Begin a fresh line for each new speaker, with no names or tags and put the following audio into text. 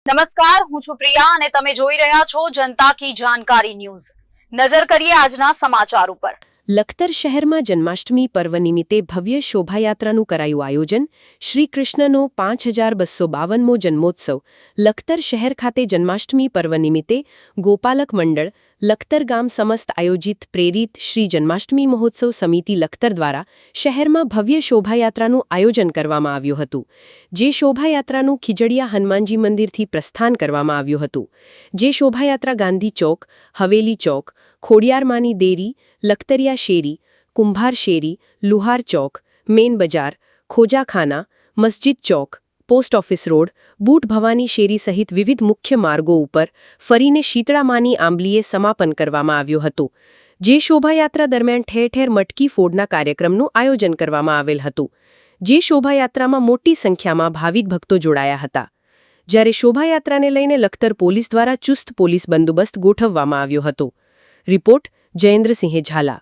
નમસ્કાર, હું છું પ્રિયા અને તમે જોઈ રહ્યા છો જનતા કી જાણકારી ન્યૂઝ। નજર કરીએ આજના સમાચાર ઉપર।
લખતર શહેરમાં જન્માષ્ટમી પર્વ નિમિત્તે ભવ્ય શોભાયાત્રાનું કરાયું આયોજન। શ્રી કૃષ્ણનો 5252મો જન્મોત્સવ। લખતર શહેર ખાતે જન્માષ્ટમી પર્વ નિમિત્તે ગોપાલક મંડળ લખતર ગામ સમસ્ત આયોજિત પ્રેરિત શ્રી જન્માષ્ટમી મહોત્સવ સમિતિ લખતર દ્વારા શહેરમાં ભવ્ય શોભાયાત્રાનું આયોજન કરવામાં આવ્યું હતું। જે શોભાયાત્રાનું ખીજડીયા હનુમાનજી મંદિરથી પ્રસ્થાન કરવામાં આવ્યું હતું। જે શોભાયાત્રા ગાંધી ચોક, હવેલી ચોક, ખોડિયારમાંની દેરી, લખતરિયા શેરી, કુંભાર શેરી, લુહાર ચોક, મેન બજાર, ખોજાખાના, મસ્જિદ ચોક, post office road, Boot Bhavani શેરી સહિત વિવિધ મુખ્ય માર્ગો ઉપર ફરીને શીતળામાની આંબલીએ સમાપન કરવામાં આવ્યું હતું। જે શોભાયાત્રા દરમિયાન ઠેર ઠેર મટકી ફોડના કાર્યક્રમનું આયોજન કરવામાં આવેલ હતું। જે શોભાયાત્રામાં મોટી સંખ્યામાં ભાવિક ભક્તો જોડાયા હતા। જ્યારે શોભાયાત્રાને લઈને લખતર પોલીસ દ્વારા ચુસ્ત પોલીસ બંદોબસ્ત ગોઠવવામાં આવ્યો હતો। રિપોર્ટ જયેન્દ્રસિંહ ઝાલા।